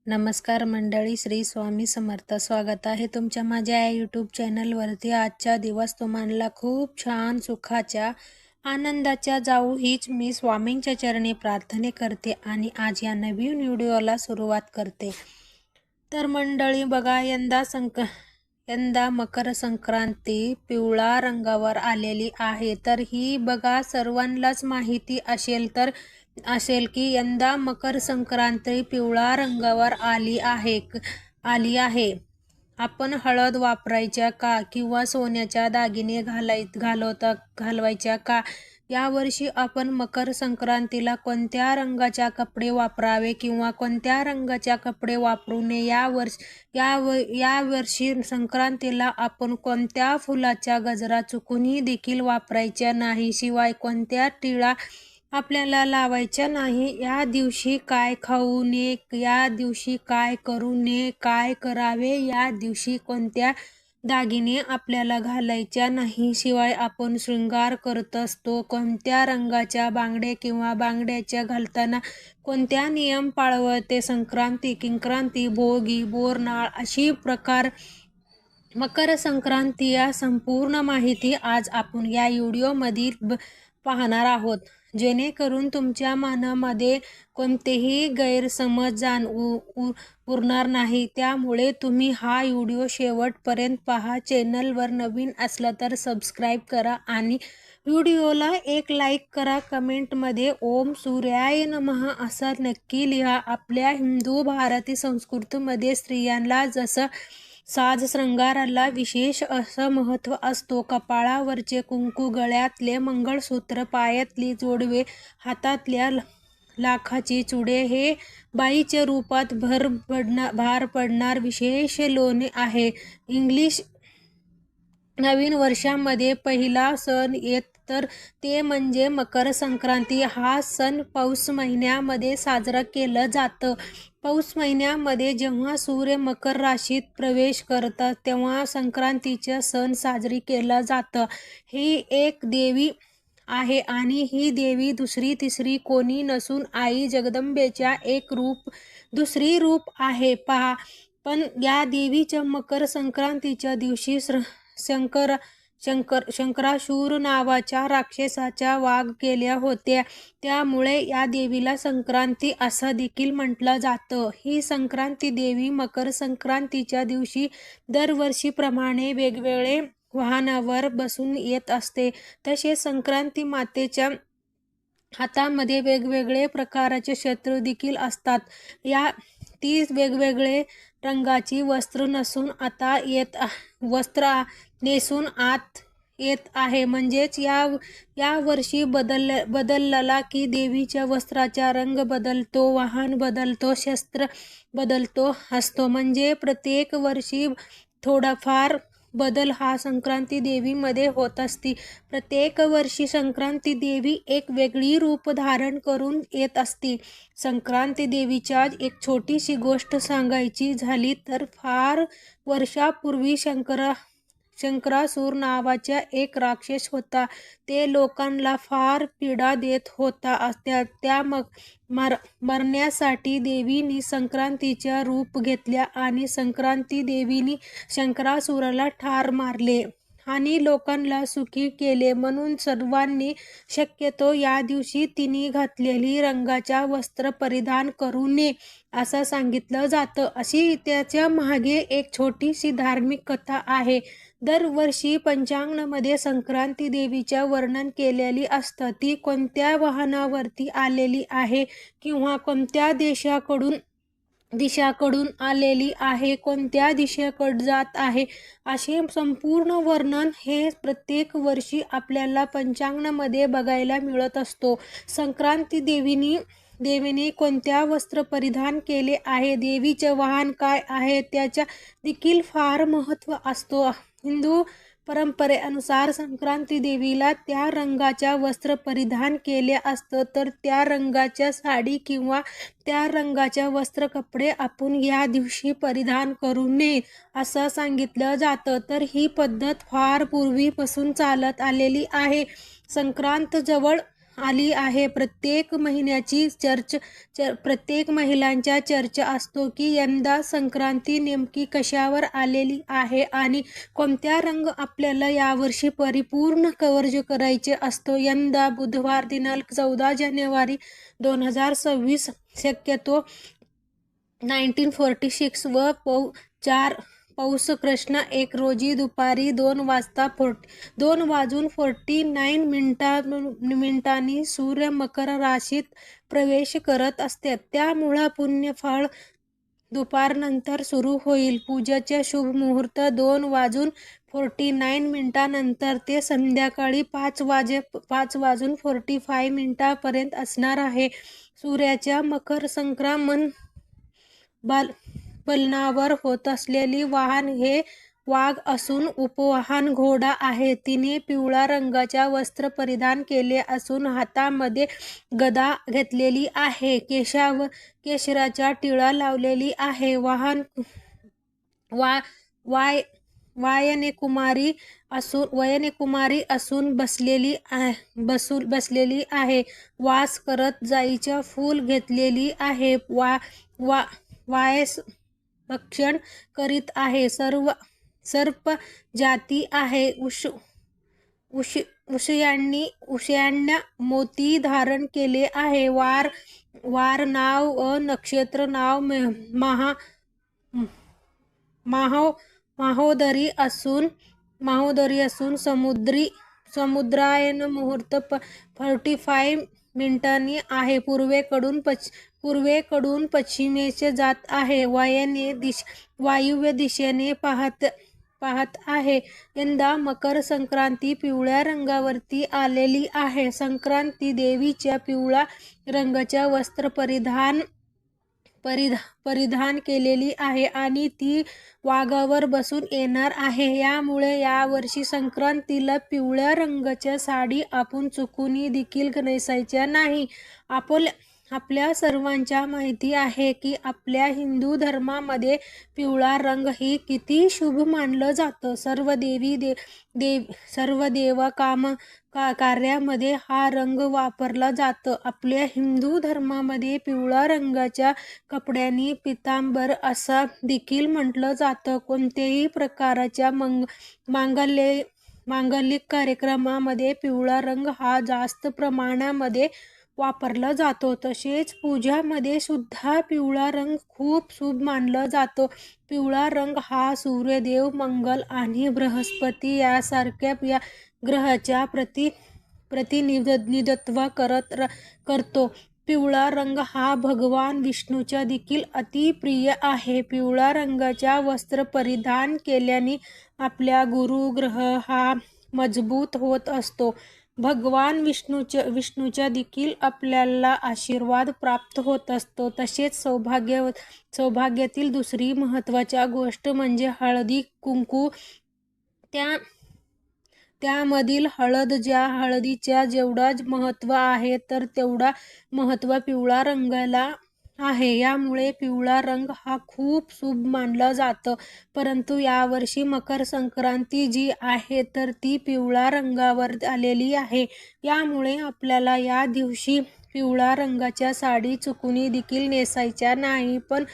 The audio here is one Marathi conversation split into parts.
नमस्कार मंडळी, श्री स्वामी समर्थ. स्वागत आहे तुमच्या माझ्या या यूट्यूब चॅनलवरती. आजचा दिवस तुम्हाला खूप छान सुखाच्या आनंदाच्या जाऊ हीच मी स्वामींच्या चरणी प्रार्थना करते आणि आज या नवीन व्हिडिओला सुरुवात करते. तर मंडळी बघा, यंदा मकर संक्रांती पिवळा रंगावर आलेली आहे. तर ही बघा सर्वांनाच माहिती असेल की यंदा मकर संक्रांती पिवळा रंगावर आली आहे. आपण हळद वापरायच्या का किंवा सोन्याच्या दागिने घालवायच्या का? यावर्षी आपण मकर संक्रांतीला कोणत्या रंगाच्या कपडे वापरावे किंवा कोणत्या रंगाच्या कपडे वापरू नये? यावर्षी संक्रांतीला आपण कोणत्या फुलाचा गजरा चुकूनही देखील वापरायचा नाही. शिवाय कोणत्या टिळा आपल्याला लावायच्या नाही. या दिवशी काय खाऊ नये, या दिवशी काय करू नये, काय करावे, या दिवशी कोणत्या दागिने आपल्याला घालायच्या नाही. शिवाय आपण शृंगार करत असतो, कोणत्या रंगाच्या बांगड्या किंवा बांगड्याच्या घालताना कोणत्या नियम पाळवते. संक्रांती, किंक्रांती, भोगी, बोरनाळ अशी प्रकार मकर संक्रांती या संपूर्ण माहिती आज आपण या व्हिडिओमध्ये पाहणार आहोत, जेणेकरून तुमच्या मनामध्ये कोणतेही गैरसमज उरणार नाही. त्यामुळे तुम्ही हा व्हिडिओ शेवटपर्यंत पहा. चॅनलवर नवीन असला तर सबस्क्राईब करा आणि व्हिडिओला एक लाईक करा. कमेंटमध्ये ओम सूर्याय नमः असं नक्की लिहा. आपल्या हिंदू भारतीय संस्कृतीमध्ये स्त्रियांना जसं साज श्रंगाराला विशेष असं महत्त्व असतो. कपाळावरचे कुंकू, गळ्यातले मंगळसूत्र, पायातली जोडवे, हातातल्या लाखाची चुडे हे बाईच्या रूपात भार पडणार विशेष लोणी आहे. इंग्लिश नवीन वर्षामध्ये पहिला सण येत तर ते म्हणजे मकर संक्रांती. हा सण पौष महिन्यामध्ये साजरा केला जातो. पौष महिन्यामध्ये जेव्हा सूर्य मकर राशीत प्रवेश करतात तेव्हा संक्रांतीचा सण साजरी केला जातो. ही एक देवी आहे आणि ही देवी दुसरी तिसरी कोणी नसून आई जगदंबेच्या दुसरी रूप आहे पहा. पण या देवीच्या मकर संक्रांतीच्या दिवशी शंकरासूर नावाच्या राक्षसाचा वाघ केल्या होत्या. त्यामुळे या देवीला संक्रांती असं देखील म्हटलं जातं. ही संक्रांती देवी मकर संक्रांतीच्या दिवशी दरवर्षीप्रमाणे वेगवेगळे वाहनावर बसून येत असते. तसेच संक्रांती मातेच्या हातामध्ये वेगवेगळे प्रकारचे शस्त्र देखील असतात. ती वेगवेगळे रंगाची वस्त्र आत येत आहे. म्हणजेच या वर्षी बदलला की देवीच्या वस्त्राचा रंग बदलतो, वाहन बदलतो, शस्त्र बदलतो असतो. म्हणजे प्रत्येक वर्षी थोडाफार बदल हा संक्रांती देवीमध्ये होत असते. प्रत्येक वर्षी संक्रांती देवी एक वेगळी रूप धारण करून येत असते. संक्रांती देवीच्या एक छोटीशी गोष्ट सांगायची झाली तर फार वर्षापूर्वी शंकरासूर नावाचा एक राक्षस होता. ते लोकांना फार पीडा देत होता. त्या मरण्यासाठी देवीने संक्रांतीचा रूप घेतल्या आणि संक्रांती देवीने शंकरासूराला ठार मारले आणि लोकांना सुखी केले. म्हणून सर्वांनी शक्यतो या दिवशी तिने घातलेली रंगाच्या वस्त्र परिधान करू नये असं सांगितलं जातं. अशी त्याच्या मागे एक छोटीशी धार्मिक कथा आहे. दरवर्षी पंचांगामध्ये संक्रांती देवीच्या वर्णन केलेली असतं. ती कोणत्या वाहनावरती आलेली आहे किंवा कोणत्या दिशाकडून आलेली आहे, कोणत्या दिशेकडे जात आहे, असे संपूर्ण वर्णन हे प्रत्येक वर्षी आपल्याला पंचांगामध्ये बघायला मिळत असतो. संक्रांती देवीने कोणत्या वस्त्र परिधान केले आहे, देवीचे वाहन काय आहे, त्याच्या देखील फार महत्त्व असतो. हिंदू परंपरेनुसार संक्रांती देवीला त्या रंगाच्या वस्त्र परिधान केले असतं तर त्या रंगाच्या साडी किंवा त्या रंगाच्या वस्त्र कपडे आपण या दिवशी परिधान करू नये असं सांगितलं जातं. तर ही पद्धत फार पूर्वीपासून चालत आलेली आहे. संक्रांत जवळ आली आहे. प्रत्येक महिलांच्या चर्चा असतो की यंदा संक्रांती नेमकी कशावर आलेली आहे आणि कोणत्या रंग आपल्याला यावर्षी परिपूर्ण कव्हर करायचे असतो. यंदा बुधवार दिनांक 14 जानेवारी 2026 शक्यतो 1946 व 4 पौष कृष्ण 1 रोजी दुपारी 2:49 मिनिटांनी सूर्य मकर राशीत प्रवेश करत असते. त्यामुळं पुण्यफळ दुपारनंतर सुरू होईल. पूजेचे शुभ मुहूर्त 2:49 मिनिटांनंतर ते संध्याकाळी 5:45 पर्यंत असणार आहे. सूर्याच्या मकर संक्रमण बलनावर होत असलेली वाहन हे वाघ असून उपवाहन घोडा आहे. तिने पिवळ्या रंगाचे वस्त्र परिधान केले असून हातामध्ये गदा घेतलेली आहे. केशावर केशराचा टिळा लावलेली आहे. वाहन वयनेकुमारी असून बसलेली आहे. वास करत जाईचे फूल घेतलेली आहे. वायस भक्षण करीत आहे. सर्प जाती आहे. उष्याण्य मोती धारण केले आहे. वार नाव व नक्षत्र नाव महोदरी असून समुद्रायन मुहूर्त 45 मिनिटांनी आहे. पूर्वेकडून पश्चिमेस जात आहे. वायव्य दिशेने पाहत आहे. यंदा मकर संक्रांती पिवळ्या रंगावरती आलेली आहे. संक्रांती देवीच्या पिवळ्या रंगाचे वस्त्र परिधान केलेली आहे आणि ती वाघावर बसून येणार आहे. यामुळे यावर्षी संक्रांतीला पिवळ्या रंगाच्या साडी आपण चुकून देखील नेसायच्या नाही. आपल्या सर्वांच्या माहिती आहे की आपल्या हिंदू धर्मामध्ये पिवळा रंग ही किती शुभ मानलं जातं. सर्व देव कार्यामध्ये हा रंग वापरला जातो. आपल्या हिंदू धर्मामध्ये पिवळ्या रंगाच्या कपड्यांनी पितांबर असं देखील म्हटलं जातं. कोणत्याही प्रकारच्या मांगलिक कार्यक्रमामध्ये पिवळा रंग हा जास्त प्रमाणामध्ये वापरला जातो. तसेच पूजामध्ये सुद्धा पिवळा रंग खूप शुभ मानला जातो. पिवळा रंग हा सूर्यदेव, मंगल आणि बृहस्पती यासारख्या या ग्रहाच्या प्रतिनिधित्व करतो. पिवळा रंग हा भगवान विष्णूचा देखील अतिप्रिय आहे. पिवळ्या रंगाचा वस्त्र परिधान केल्याने आपला गुरुग्रह हा मजबूत होत असतो. भगवान विष्णूचा देखील आपल्याला आशीर्वाद प्राप्त होत असतो. तसेच सौभाग्यातील दुसरी महत्त्वाची गोष्ट म्हणजे हळदी कुंकू. त्यामधील हळदीच्या जेवढा महत्त्व आहे तर तेवढा महत्त्व पिवळ्या रंगाला आहे. यामुळे पिवळा रंग हा खूप शुभ मानला जातो. परंतु यावर्षी मकर संक्रांती जी आहे तर ती पिवळ्या रंगावर आलेली आहे. यामुळे आपल्याला या दिवशी पिवळ्या रंगाच्या साडी चुकून देखील नेसायच्या नाही. पण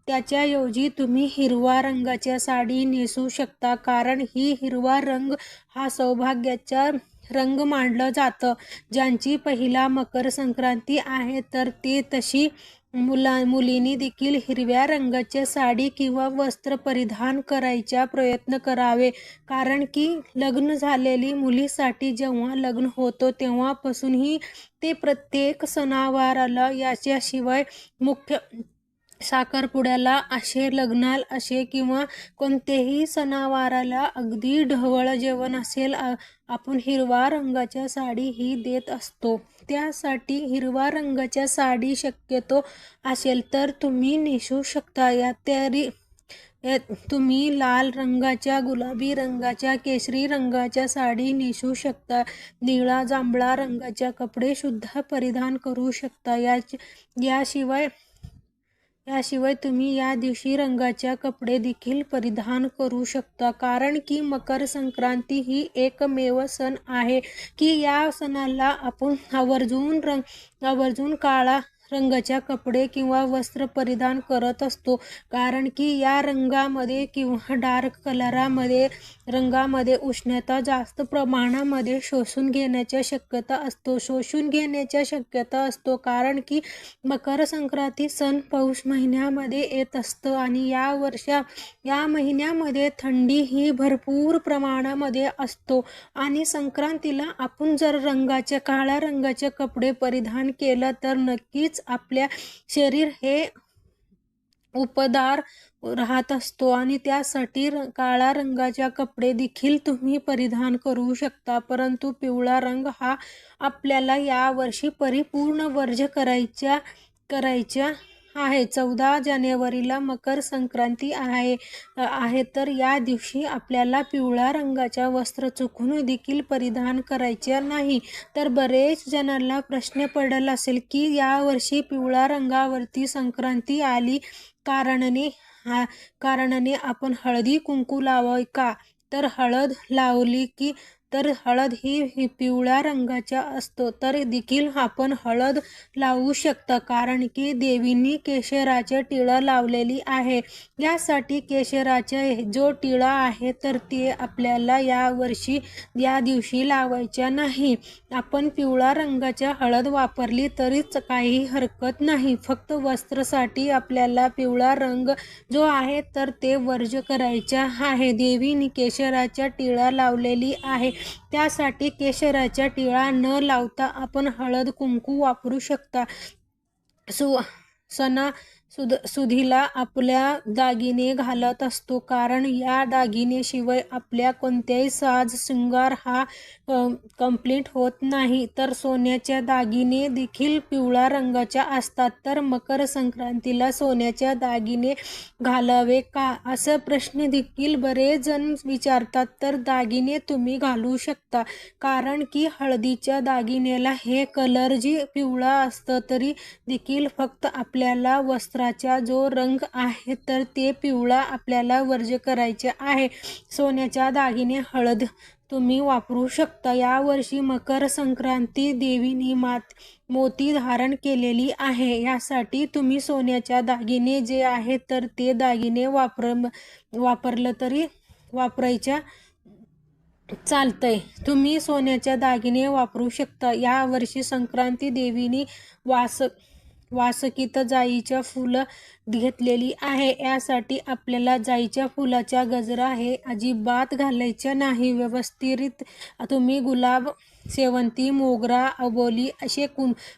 त्याच्याऐवजी तुम्ही हिरवा रंगाच्या साडी नेसू शकता. कारण हिरवा रंग हा सौभाग्याचा रंग मानलं जातं. ज्यांची पहिला मकर संक्रांती आहे तर ते तशी मुलींनी देखील हिरव्या रंगाची साडी किंवा वस्त्र परिधान करायचा प्रयत्न करावे. कारण की लग्न झालेली मुलीसाठी जेव्हा लग्न होतो तेव्हापासूनही ते प्रत्येक सणावाराला याच्याशिवाय मुख्य साखरपुड्याला लग्नाला किंवा कोणत्याही सणावाराला अगदी ढवळ जेवण असेल आपण हिरवा रंगाच्या साडी ही देत असतो. त्यासाठी हिरवा रंगाच्या साडी शक्यतो असेल तर तुम्ही नेसू शकता. तुम्ही लाल रंगाच्या, गुलाबी रंगाच्या, केशरी रंगाच्या साडी नेसू शकता. निळा जांभळा रंगाचे कपडे सुद्धा परिधान करू शकता. याशिवाय तुम्ही या दिवशी रंगाच्या कपडे देखील परिधान करू शकता, कारण की मकर संक्रांती ही एकमेव सण आहे की या सणाला आपण आवर्जून काळा रंगाच्या कपडे किंवा वस्त्र परिधान करत असतो, कारण की या रंगामध्ये किंवा डार्क रंगामध्ये उष्णता जास्त प्रमाणामध्ये शोषून घेण्याच्या शक्यता असतो कारण की मकर संक्रांती सण पौष महिन्यामध्ये येत असतं आणि या महिन्यामध्ये थंडी ही भरपूर प्रमाणामध्ये असतो आणि संक्रांतीला आपण जर काळ्या रंगाचे कपडे परिधान केलं तर नक्कीच आपल्या शरीर हे उपदार राहत असतो आणि त्यासाठी काळ्या रंगाच्या कपडे देखील तुम्ही परिधान करू शकता, परंतु पिवळा रंग हा आपल्याला यावर्षी परिपूर्ण वर्ज करायच्या आहे. 14 जानेवारीला मकर संक्रांती आहे तर या दिवशी आपल्याला पिवळ्या रंगाच्या वस्त्र चुकून देखील परिधान करायचे नाही. तर बरेच जणांना प्रश्न पडला असेल की यावर्षी पिवळ्या रंगावरती संक्रांती आली कारणाने आपण हळदी कुंकू लावाय का? तर हळद लावली की हळद ही पिवळ्या रंगाच्या असतो तर देखील आपण हळद लावू शकता, कारण की देवींनी केशराचे टिळा लावलेली आहे. यासाठी केशराचे जो टिळा आहे तर ते आपल्याला या दिवशी लावायचा नाही. आपण पिवळ्या रंगाच्या हळद वापरली तरीच काही हरकत नाही. फक्त वस्त्रासाठी आपल्याला पिवळा रंग जो आहे तर ते वर्ज करायचा आहे. देवीने केशराच्या टिळा लावलेली आहे, त्यासाठी केशराच्या टिळा न लावता आपण हळद कुंकू वापरू शकता. सणासुदीला आपल्या दागिने घालत असतो, कारण या दागिनेशिवाय आपल्या कोणत्याही साज शृंगार हा कंप्लीट होत नाही. तर सोन्याच्या दागिने देखील पिवळ्या रंगाच्या असतात. तर मकर संक्रांतीला सोन्याच्या दागिने घालावे का, असा प्रश्न देखील बरेच जण विचारतात. तर दागिने तुम्ही घालू शकता, कारण की हळदीच्या दागिन्याला हे कलर जी पिवळा असतं तरी देखील फक्त आपल्याला वस्त्राचा जो रंग आहे तर ते पिवळा आपल्याला वर्ज करायचे आहे. सोन्याच्या दागिने हळद तुम्ही वापरू शकता. यावर्षी मकर संक्रांती देवीने मोती धारण केलेली आहे, यासाठी तुम्ही सोन्याच्या दागिने जे आहे तर ते दागिने वापरलं तरी वापरायच्या चालतंय. तुम्ही सोन्याच्या दागिने वापरू शकता. यावर्षी संक्रांती देवीने वासकीत जाईच्या फुलं घेतलेली आहे, यासाठी आपल्याला जाईच्या फुलाचा गजरा हे अजिबात घालायचा नाही. व्यवस्थित तुम्ही गुलाब, शेवंती, मोगरा, अबोली असे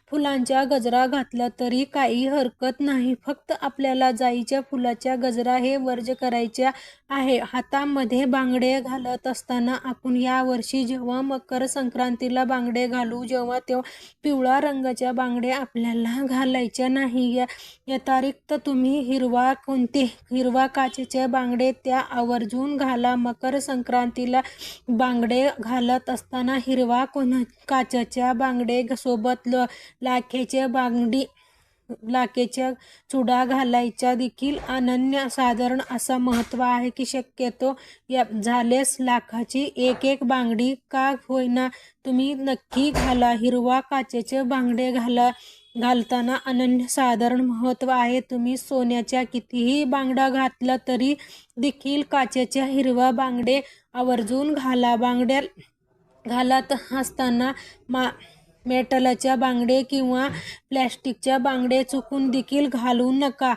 फुलांचा गजरा घातला तरी काही हरकत नाही. फक्त आपल्याला जाईच्या फुलाचा गजरा हे वर्ज करायचा आहे. हातामध्ये बांगडे घालत असताना आपण यावर्षी जेव्हा मकर संक्रांतीला बांगडे घालू तेव्हा पिवळ्या रंगाच्या बांगडे आपल्याला घालायच्या नाही. व्यतिरिक्त तुम्ही हिरवा काचेचे बांगडे त्या आवर्जून घाला. मकर संक्रांतीला बांगडे घालत असताना हिरवा काचेच्या बांगडे सोबत लाखेच्या चुडा घालायचा देखील अनन्यसाधारण असा महत्त्व आहे की शक्यतो झालेस लाखाची एक बांगडी का होईना तुम्ही नक्की घाला. हिरवा काचेचे बांगडे घालताना अनन्यसाधारण महत्त्व आहे. तुम्ही सोन्याच्या कितीही बांगडा घातला तरी देखील काचेच्या हिरवा बांगडे आवर्जून घाला. बांगड्या घालत असताना मेटलच्या बांगडे किंवा प्लॅस्टिकच्या बांगडे चुकून देखील घालू नका.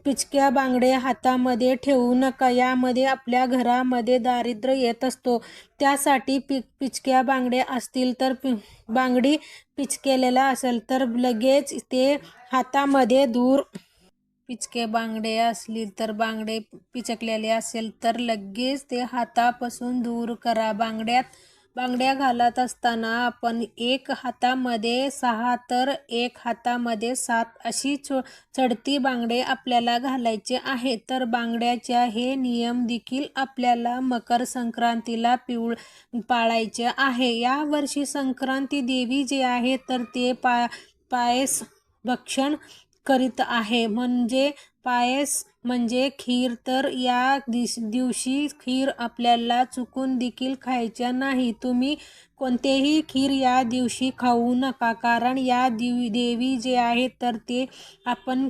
पिचक्या बांगडे हातामध्ये ठेवू नका. यामध्ये आपल्या घरामध्ये दारिद्र्य येत असतो. त्यासाठी पिचक्या बांगडे असतील तर बांगडी पिचकेलेला असेल तर लगेच ते हातामध्ये दूर. पिचके बांगडे असली तर बांगडे पिचकलेले असेल तर लगेच ते हातापासून दूर करा. बांगड्या घालत असताना आपण एक हातामध्ये 6 तर एक हातामध्ये 7 अशी चढती बांगडे आपल्याला घालायचे आहे. तर बांगड्याच्या हे नियम देखील आपल्याला मकर संक्रांतीला पाळायचे आहे. यावर्षी संक्रांती देवी जे आहे तर ते पायस भक्षण करीत आहे, म्हणजे पायस म्हणजे खीर. तर या दिवशी खीर आपल्याला चुकून देखील खायच्या नाही. तुम्ही कोणतेही खीर या दिवशी खाऊ नका, कारण या देवी जे आहे तर ते आपण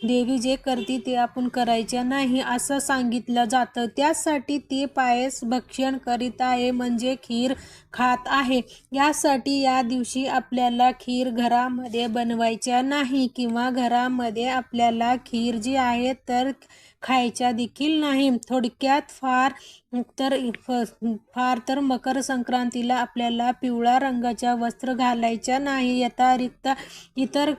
देवी जे करते ते आपण करायचं नाही असं सांगितलं जातं. त्यासाठी ते पायस भक्षण करीत आहे, म्हणजे खीर खात आहे. यासाठी या दिवशी आपल्याला खीर घरामध्ये बनवायच्या नाही, किंवा घरामध्ये आपल्याला खीर जी आहे तर खायच्या देखील नाही. थोडक्यात फार तर मकर संक्रांतीला आपल्याला पिवळ्या रंगाच्या वस्त्र घालायच्या नाही. व्यतिरिक्त इतर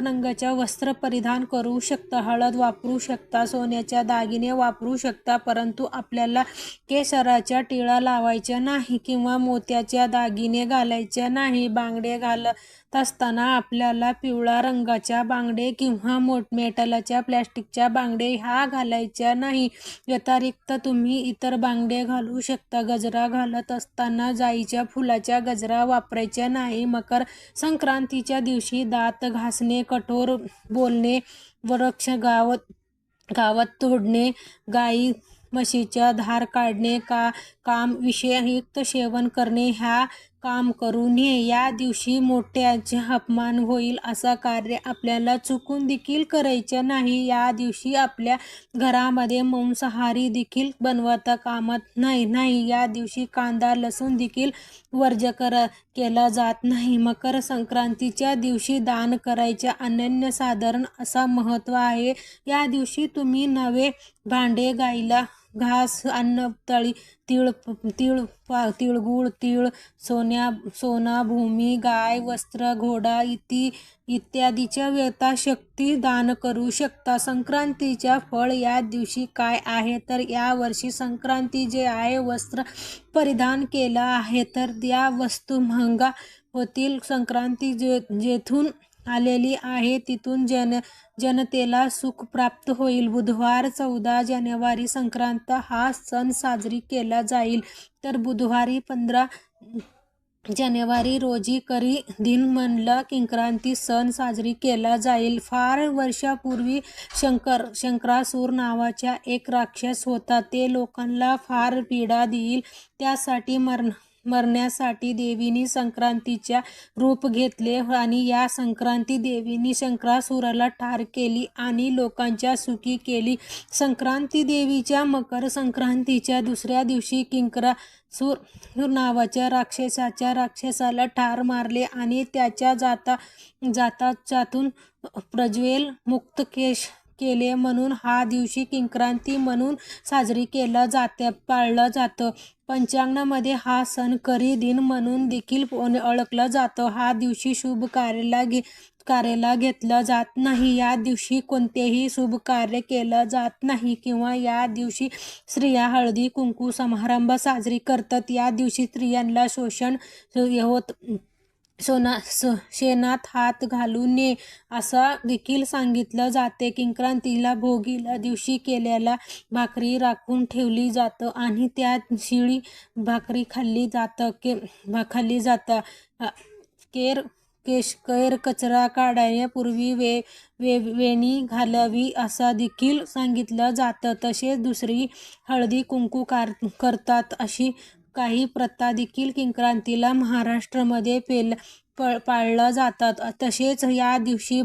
रंगाच्या वस्त्र परिधान करू शकता, हळद वापरू शकता, सोन्याच्या दागिने वापरू शकता, परंतु आपल्याला केशराच्या टिळा लावायच्या नाही किंवा मोत्याच्या दागिने घालायच्या नाही. बांगडे घालत असताना आपल्याला पिवळ्या रंगाच्या बांगडे किंवा मेटलच्या प्लॅस्टिकच्या बांगडे ह्या घालायच्या नाही. व्यतिरिक्त तुम्ही इतर बांगडे घालू शकता. गजरा घालत असताना जाईच्या फुलाच्या गजरा वापरायच्या नाही. मकर संक्रांतीच्या दिवशी दात घासणे, कठोर बोलणे, वृक्ष गावात तोडणे, गाई म्हशीच्या धार काढणे, काम विषययुक्त सेवन करणे ह्या काम करू नये. या दिवशी मोठ्याचे अपमान होईल असं कार्य आपल्याला चुकून देखील करायचं नाही. या दिवशी आपल्या घरामध्ये मांसाहारी देखील बनवता कामात नाही. या दिवशी कांदा लसूण देखील वर्ज्य केला जात नाही. मकर संक्रांतीच्या दिवशी दान करायचे अनन्यसाधारण असा महत्त्व आहे. या दिवशी तुम्ही नवे भांडे, गाईला घास, अन्न, तिळगुळ, सोना, भूमी, गाय, वस्त्र, घोडा इत्यादीच्या यथाशक्ती दान करू शकता. संक्रांतीच्या फळ या दिवशी काय आहे तर या वर्षी संक्रांती जे आहे वस्त्र परिधान केलं आहे तर या वस्तू महागा होतील. संक्रांती जेथून आलेली आहे तिथून जनतेला सुख प्राप्त होईल. बुधवार 14 जानेवारी संक्रांत हा सण साजरी केला जाईल. तर बुधवारी 15 जानेवारी रोजी करी दिन म्हणलं संक्रांती सण साजरी केला जाईल. फार वर्षापूर्वी शंकरासूर नावाचा एक राक्षस होता. ते लोकांना फार पीडा देईल. त्यासाठी मरण्यासाठी देवीने संक्रांतीच्या रूप घेतले आणि या संक्रांती देवीने शंकरासुराला ठार केली आणि लोकांच्या सुखी केली. संक्रांती देवीच्या मकर संक्रांतीच्या दुसऱ्या दिवशी किंकरासूर नावाच्या राक्षसाला ठार मारले आणि त्याच्या जातातून प्रज्वल मुक्त केले. म्हणून हा दिवशी संक्रांती म्हणून साजरी पाळलं जातं. पंचांगामध्ये हा सण करी दिन म्हणून देखील ओळखला जातो. हा दिवशी शुभ कार्याला घेतलं जात नाही. या दिवशी कोणतेही शुभ कार्य केलं जात नाही, किंवा या दिवशी स्त्रिया हळदी कुंकू समारंभ साजरी करतात. या दिवशी स्त्रियांना शेणात हात घालू नये असं देखील सांगितलं जाते. संक्रांतीला भोगीला दिवशी केलेल्या भाकरी राखून ठेवली जातं आणि त्या शिळी भाकरी खाल्ली जातं. कैर कचरा काढण्यापूर्वी वेणी घालावी असं देखील सांगितलं जातं. तसेच दुसरी हळदी कुंकू करतात अशी काही प्रथा देखील संक्रांतीला महाराष्ट्रामध्ये पाळल्या जातात. तसेच या दिवशी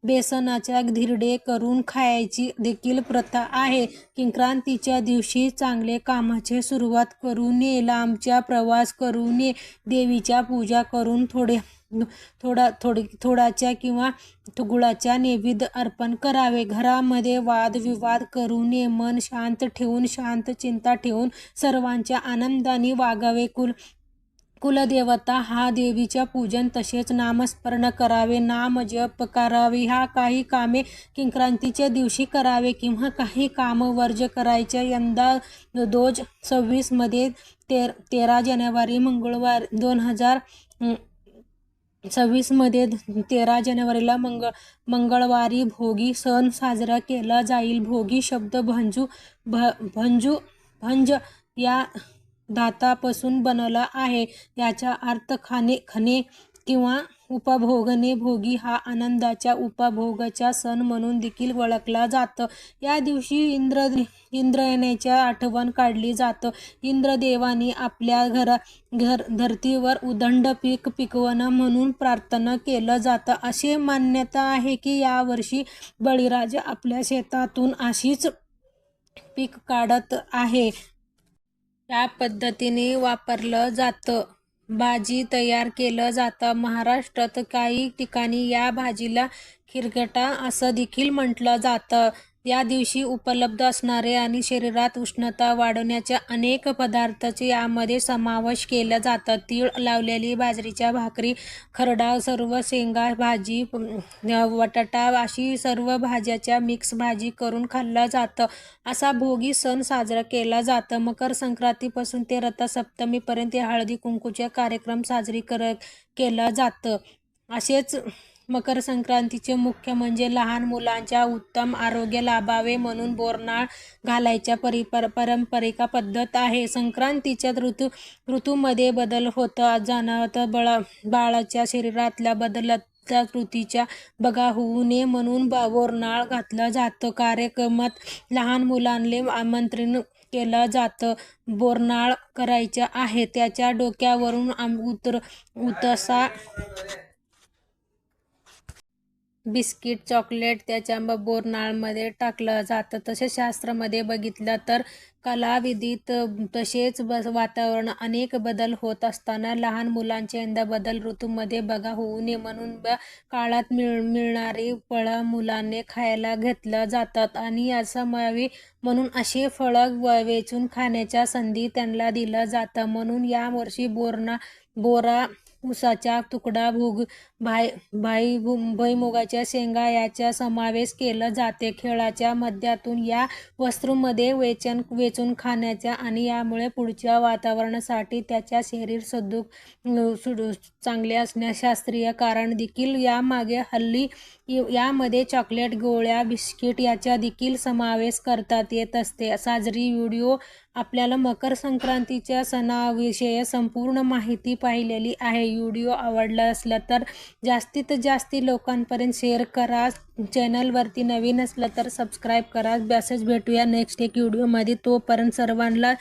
बेसनाच्या धिरडे करून खायची देखील प्रथा आहे. संक्रांतीच्या दिवशी चांगले कामाची सुरुवात करू नये, लांबचा प्रवास करू नये, देवीच्या पूजा करून थोडाच्या किंवा गुळाचा नैवेद्य अर्पण करावे. घरामध्ये वादविवाद करू नये, मन शांत ठेवून चिंता ठेवून सर्वांच्या आनंदाने वागावे. कुलदेवता हा देवीच्या पूजन तसेच नामस्मरण करावे, नामजप करावे. ह्या काही कामे संक्रांतीच्या दिवशी करावे किंवा काही काम वर्ज्य करायचे. यंदा 2026 मध्ये 13 जानेवारी 2026 मध्ये 13 जानेवारीला मंगळवारी भोगी सण साजरा केला जाईल. भोगी शब्द भंज या धातापासून बनला आहे. याचा अर्थ खणे किंवा उपभोगणे. भोगी हा आनंदाच्या उपभोगाचा सण म्हणून देखील ओळखला जातो. या दिवशी इंद्रायणाची आठवण काढली जाते. इंद्रदेवाने आपल्या धरतीवर उदंड पीक पिकवणं म्हणून प्रार्थना केलं जातं. अशी मान्यता आहे की यावर्षी बळीराजा आपल्या शेतातून अशीच पीक काढत आहे. या पद्धतीने वापरलं जातं. भाजी तयार केलं जातं. महाराष्ट्रात काही ठिकाणी या भाजीला खिरगटा असं देखील म्हटलं जातं. या दिवशी उपलब्ध असणारे आणि शरीरात उष्णता वाढवण्याच्या अनेक पदार्थांचा यामध्ये समावेश केला जातो. तीळ लावलेली बाजरीच्या भाकरी, खरडा, सर्व शेंगा भाजी, बटाटा अशी सर्व भाज्याच्या मिक्स भाजी करून खाल्लं जातं. असा भोगी सण साजरा केला जातो. मकर संक्रांतीपासून ते रथसप्तमीपर्यंत हळदी कुंकूचे कार्यक्रम साजरी केलं जातं. असेच मकर संक्रांतीचे मुख्य म्हणजे लहान मुलांच्या उत्तम आरोग्य लाभावे म्हणून बोरनाळ घालायच्या पारंपरिक पद्धत आहे. संक्रांतीच्या ऋतूमध्ये बदल होत जाणवत बाळाच्या शरीरातल्या बदलत्या ऋतूच्या बघा होऊ नये म्हणून बोरनाळ घातलं जातं. कार्यक्रमात लहान मुलांना आमंत्रित केलं जातं. बोरनाळ करायचा आहे त्याच्या डोक्यावरून उतसा बिस्किट चॉकलेट त्याच्या बोरनाळमध्ये टाकलं जातं. तसेच शास्त्रामध्ये बघितलं तर कलाविधीत तसेच वातावरण अनेक बदल होत असताना लहान मुलांच्या यंदा बदल ऋतूमध्ये बघा होऊ नये म्हणून काळात मिळणारी फळं मुलांनी खायला घेतलं जातात आणि असं मिळावी म्हणून अशी फळं वेचून खाण्याच्या संधी त्यांना दिलं जातं. म्हणून यावर्षी बोरा, ऊसाचा तुकडा, भुईमुगाच्या शेंगा याचा समावेश केला जाते. खेळाच्या माध्यमातून या वस्तूंमध्ये वेचून खाण्याचा आणि यामुळे पुढच्या वातावरणासाठी त्याच्या शरीर चांगले असण्यास शास्त्रीय कारण देखील यामागे हल्ली यामध्ये चॉकलेट, गोळ्या, बिस्किट याचा देखील समावेश करतात येत असते. साजरी व्हिडिओ आपल्याला मकर संक्रांतीच्या सणाविषयी संपूर्ण माहिती पाहिलेली आहे. व्हिडिओ आवडला असला तर जास्तीत जास्त लोकांपर्यंत शेअर करा. चॅनलवरती नवीन असलं तर सबस्क्राईब करा. असेच भेटूया नेक्स्ट एक व्हिडिओमध्ये. तोपर्यंत सर्वांना